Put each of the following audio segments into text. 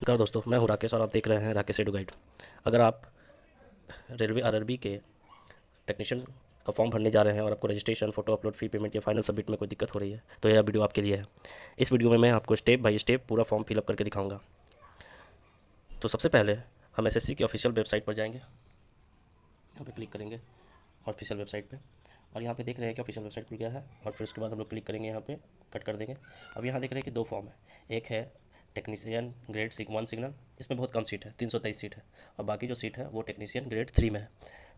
नमस्कार दोस्तों, मैं हूं राकेश और आप देख रहे हैं राकेश एडू गाइड। अगर आप रेलवे आरआरबी के टेक्नीशियन का फॉर्म भरने जा रहे हैं और आपको registration, photo upload, fee payment या फाइनल सबमिट में कोई दिक्कत हो रही है तो यह वीडियो आपके लिए है। इस वीडियो में मैं आपको स्टेप बाय स्टेप पूरा फॉर्म फिलअप करके दिखाऊंगा। तो सबसे पहले हम एसएससी की ऑफिशियल वेबसाइट पर जाएंगे। यहाँ पे क्लिक करेंगे ऑफिशियल वेबसाइट पे, और यहाँ पे देख रहे हैं कि ऑफिशियल वेबसाइट खुल गया है। और फिर उसके बाद हम लोग क्लिक करेंगे, यहाँ पे कट कर देंगे। अब यहाँ देख रहे हैं कि दो फॉर्म है। एक है टेक्नीशियन ग्रेड 1 सिग्नल, इसमें बहुत कम सीट है, 323 सीट है, और बाकी जो सीट है वो टेक्नीशियन ग्रेड 3 में है।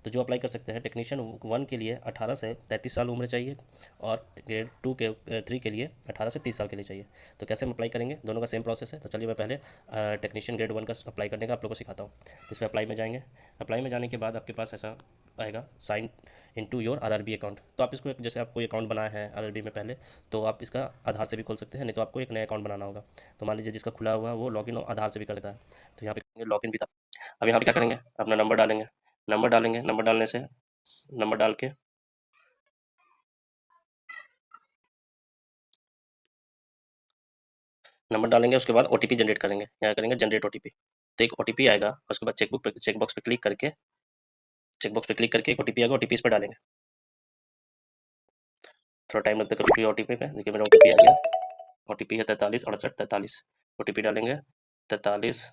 तो जो अप्लाई कर सकते हैं, टेक्नीशियन 1 के लिए 18 से 33 साल उम्र चाहिए, और ग्रेड 2 के 3 के लिए 18 से 30 साल के लिए चाहिए। तो कैसे हम अप्लाई करेंगे, दोनों का सेम प्रोसेस है। तो चलिए मैं पहले टेक्नीशियन ग्रेड 1 का अप्लाई करने का आप लोगों को सिखाता हूँ। तो इसमें अप्लाई में जाएंगे। अप्लाई में जाने के बाद आपके पास ऐसा आएगा, sign into your RRB account. तो आप इसको जैसे आपको अकाउंट बनाया है आरआरबी में पहले, तो आप इसका आधार से भी खोल सकते हैं, नहीं तो आपको एक नया अकाउंट बनाना होगा। तो मान लीजिए जिसका खुला हुआ है वो लॉगिन आधार से भी कर सकता है। तो यहाँ पे लॉगिन भी था। अब यहाँ पे क्या करेंगे, अपना नंबर डालेंगे। नंबर डालने से नंबर डाल के नंबर डालेंगे, उसके बाद ओटीपी जनरेट करेंगे। यहाँ करेंगे जनरेट ओटीपी। तो एक ओटीपी आएगा, उसके बाद चेकबॉक्स पे क्लिक करके एक ओटीपी आएगा, ओटीपी इस पर डालेंगे। थोड़ा टाइम लगता है कभी ओटीपी पे। देखिए मेरा ओटीपी आ गया। ओटीपी है 43 68 43। ओटीपी डालेंगे 43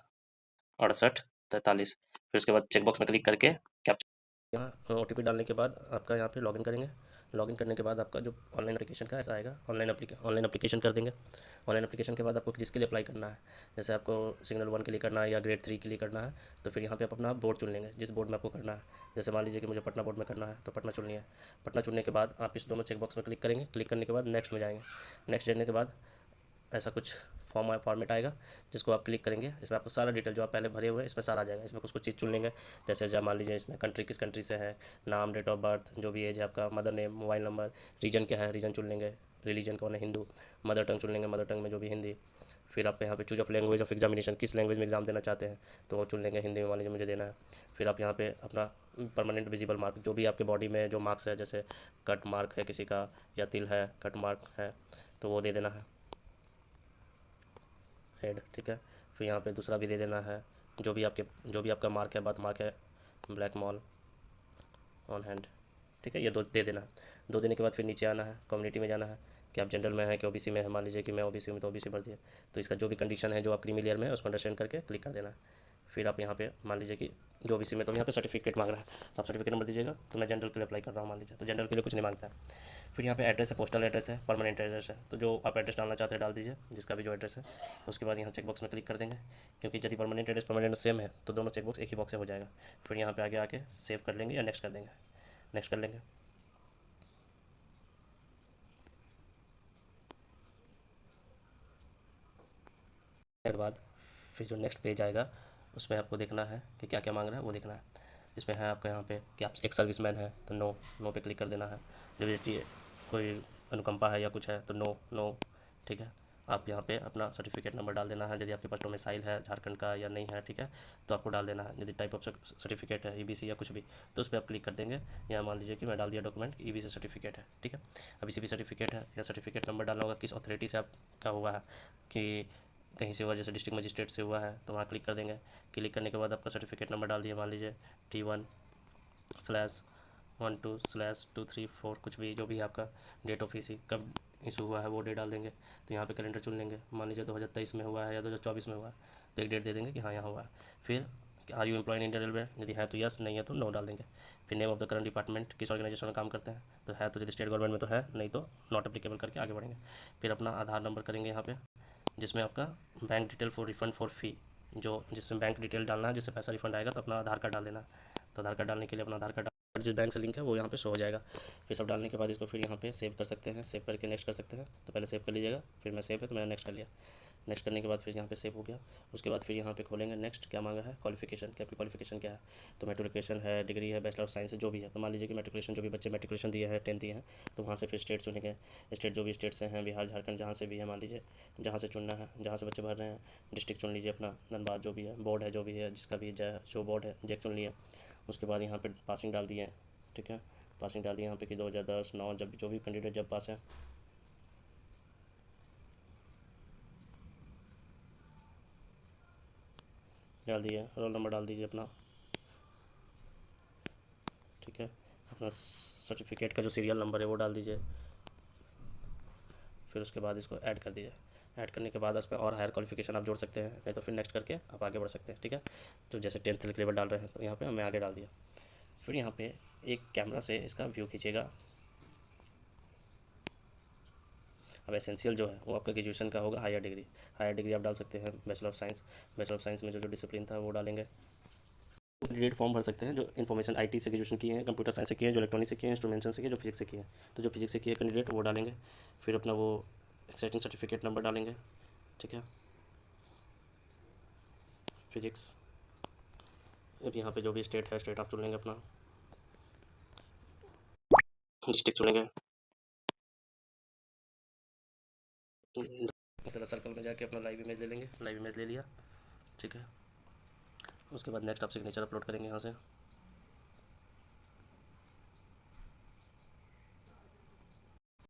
68 43। फिर उसके बाद चेकबॉक्स में क्लिक करके कैप्चा, यहाँ ओटीपी डालने के बाद आपका यहाँ पे लॉगिन करेंगे। लॉगिन करने के बाद आपका जो ऑनलाइन एप्लीकेशन का ऐसा आएगा, ऑनलाइन एप्लीकेशन कर देंगे। ऑनलाइन एप्लीकेशन के बाद आपको जिसके लिए अप्लाई करना है, जैसे आपको सिग्नल 1 के लिए करना है या ग्रेड 3 के लिए करना है, तो फिर यहाँ पे आप अपना बोर्ड चुन लेंगे, जिस बोर्ड में आपको करना है। जैसे मान लीजिए कि मुझे पटना बोर्ड में करना है, तो पटना चुननी है। पटना चुनने के बाद आप इस दोनों चेकबॉक्स में क्लिक करेंगे। क्लिक करने के बाद नेक्स्ट में जाएंगे। नेक्स्ट जाने के बाद ऐसा कुछ फॉर्मेट आएगा, जिसको आप क्लिक करेंगे। इसमें आपको सारा डिटेल जो आप पहले भरे हुए हैं इसमें सारा आ जाएगा। इसमें कुछ कुछ चीज़ चुन लेंगे, जैसे जब मान लीजिए इसमें कंट्री किस कंट्री से है, नाम, डेट ऑफ बर्थ, जो भी एज है आपका, mother name, mobile number, reason क्या है, रीजन चुन लेंगे, रिलीजन कौन है, हिंदू, मदर टंग चुन लेंगे, मदर टंग में जो भी हिंदी। फिर आप यहाँ पे choose of language of examination, किस लैंग्वेज में एग्जाम देना चाहते हैं, तो वो चुन लेंगे, हिंदी में मान लीजिए मुझे देना है। फिर आप यहाँ पे अपना परमानेंट विजिबल मार्क, जो भी आपके बॉडी में जो मार्क्स है, जैसे कट मार्क है किसी का, या तिल है, कट मार्क है, तो वो दे देना है, हेड, ठीक है। फिर यहाँ पे दूसरा भी दे देना है, जो भी आपका मार्क है, बर्थ मार्क है, ब्लैक मॉल ऑन हैंड, ठीक है, ये दो दे देना है। दो देने के बाद फिर नीचे आना है, कम्युनिटी में जाना है कि आप जनरल में हैं कि ओबीसी में है। मान लीजिए कि मैं ओबीसी में, तो ओबीसी भर दिए। तो इसका जो भी कंडीशन है, जो आप क्रीमी लेयर में है, उसको अंडरस्टैंड करके क्लिक कर देना है। फिर आप यहाँ पे मान लीजिए कि जो ओबीसी में, तो यहाँ पे सर्टिफिकेट मांग रहा है, तो आप सर्टिफिकेट नंबर दीजिएगा। तो मैं जनरल के लिए अप्लाई कर रहा हूँ मान लीजिए, तो जनरल के लिए कुछ नहीं मांगता है। फिर यहाँ पे एड्रेस है, पोस्टल एड्रेस है, परमानेंट एड्रेस है, तो जो आप एड्रेस डालना चाहते हैं डाल दीजिए, जिसका भी जो एड्रेस है। उसके बाद यहाँ चेकबॉक्स में क्लिक कर देंगे, क्योंकि यदि परमानेंट सेम है तो दोनों चेकबॉक्स एक ही बॉक्स से हो जाएगा। फिर यहाँ पे आगे आके सेव कर लेंगे या नेक्स्ट कर देंगे। नेक्स्ट कर लेंगे। के बाद फिर जो नेक्स्ट पेज आएगा, उसमें आपको देखना है कि क्या क्या मांग रहा है, वो देखना है। इसमें है आपका यहाँ पे कि आप एक सर्विसमैन है, तो नो, नो पे क्लिक कर देना है। डिविटी कोई अनुकंपा है या कुछ है, तो नो, नो, ठीक है। आप यहाँ पे अपना सर्टिफिकेट नंबर डाल देना है, यदि आपके पास डोमिसाइल है झारखंड का या नहीं है, ठीक है, तो आपको डाल देना है। यदि टाइप ऑफ सर्टिफिकेट है ईबीसी या कुछ भी, तो उस पर आप क्लिक कर देंगे। यहाँ मान लीजिए कि मैं डाल दिया डॉक्यूमेंट ईबीसी सर्टिफिकेट है, ठीक है। अब ईबीसी सर्टिफिकेट है, या सर्टिफिकेट नंबर डालना होगा, किस अथॉरिटी से आपका हुआ है, कि कहीं से हुआ, जैसे डिस्ट्रिक्ट मजिस्ट्रेट से हुआ है, तो वहाँ क्लिक कर देंगे। क्लिक करने के बाद आपका सर्टिफिकेट नंबर डाल दिया, मान लीजिए T1/12/234, कुछ भी, जो भी आपका डेट ऑफ इसी कब इशू हुआ है वो डेट डाल देंगे। तो यहाँ पे कैलेंडर चुन लेंगे, मान लीजिए 2023 में हुआ है या 2024 में हुआ है, तो एक डेट दे देंगे कि हाँ यहाँ हुआ है। फिर are you employ in Indian railway, यदि है तो यस, नहीं है तो नो डाल देंगे। फिर name of the current department, किस ऑर्गेनाइजेशन में काम करते हैं, तो है तो यदि स्टेट गवर्नमेंट में तो है, नहीं तो नॉट अप्लीकेबल करके आगे बढ़ेंगे। फिर अपना आधार नंबर करेंगे यहाँ पे, जिसमें आपका bank detail for refund for fee, जो जिसमें बैंक डिटेल डालना है, जिससे पैसा रिफंड आएगा, तो अपना आधार कार्ड डाल देना। तो आधार कार्ड डालने के लिए अपना आधार कार्ड जिस बैंक से लिंक है वो यहाँ पे शो हो जाएगा। फिर सब डालने के बाद इसको फिर यहाँ पे सेव कर सकते हैं, सेव करके नेक्स्ट कर सकते हैं। तो पहले सेव कर लीजिएगा, फिर मैं सेव है तो मैंने नेक्स्ट कर लिया। नेक्स्ट करने के बाद फिर यहाँ पे सेव हो गया। उसके बाद फिर यहाँ पे खोलेंगे, नेक्स्ट क्या मांगा है, क्वालिफिकेशन, कि आपकी क्वालिफिकेशन क्या है। तो मेट्रिकुलेशन है, डिग्री है, बैचलर ऑफ साइंस है, जो भी है। तो मान लीजिए कि मेट्रिकुलेशन, जो भी बच्चे मेट्रिकुलेशन दिए हैं, 10th दिए हैं, तो वहाँ से फिर स्टेट चुनेंगे। स्टेट जो भी स्टेट से हैं, बिहार, झारखंड, जहाँ से भी है, मान लीजिए जहाँ से चुनना है, जहाँ से बच्चे भर रहे हैं। डिस्ट्रिक्ट चुन लीजिए अपना, धनबाद, जो भी है, बोर्ड है जो भी है, जिसका भी जो बोर्ड है, जेक चुन लिया। उसके बाद यहाँ पे पासिंग डाल दिए, ठीक है। पासिंग डाल दिए यहाँ पे कि 2010 9, जब जो भी कैंडिडेट जब पास है। डाल दिए, रोल नंबर डाल दीजिए अपना, ठीक है। अपना सर्टिफिकेट का जो सीरियल नंबर है वो डाल दीजिए। फिर उसके बाद इसको ऐड कर दीजिए। ऐड करने के बाद उस पर और हायर क्वालिफिकेशन आप जोड़ सकते हैं, नहीं तो फिर नेक्स्ट करके आप आगे बढ़ सकते हैं, ठीक है। तो जैसे 10th लेवल डाल रहे हैं तो यहाँ पे हमने आगे डाल दिया। फिर यहाँ पे एक कैमरा से इसका व्यू खींचेगा। अब एसेंशियल जो है वो आपका ग्रेजुएशन का होगा। हायर डिग्री आप डाल सकते हैं bachelor of science. Bachelor of science में जो जो डिसिप्लिन था वो डालेंगे। कैंडिडेट फॉर्म भर सकते हैं जो इन्फॉर्मेशन आईटी से ग्रेजुएशन किए हैं, कंप्यूटर साइंस से किए हैं, जो इलेक्ट्रॉनिक्स से किए हैं, इंस्ट्रूमेंटेशन से किए हैं, जो फिजिक्स से किए हैं। तो जो फिजिक्स से किए कैंडिडेट वो डालेंगे। फिर अपना वो एक्साइटिंग सर्टिफिकेट नंबर डालेंगे, ठीक है। फिजिक्स, अब यहाँ पे जो भी स्टेट है स्टेट आप चुनेंगे, अपना डिस्ट्रिक्ट चुनेंगे। इस तरह सर्कल में जाके अपना लाइव इमेज ले लेंगे। लाइव इमेज ले लिया, ठीक है। उसके बाद नेक्स्ट आप सिग्नेचर अपलोड करेंगे यहाँ से।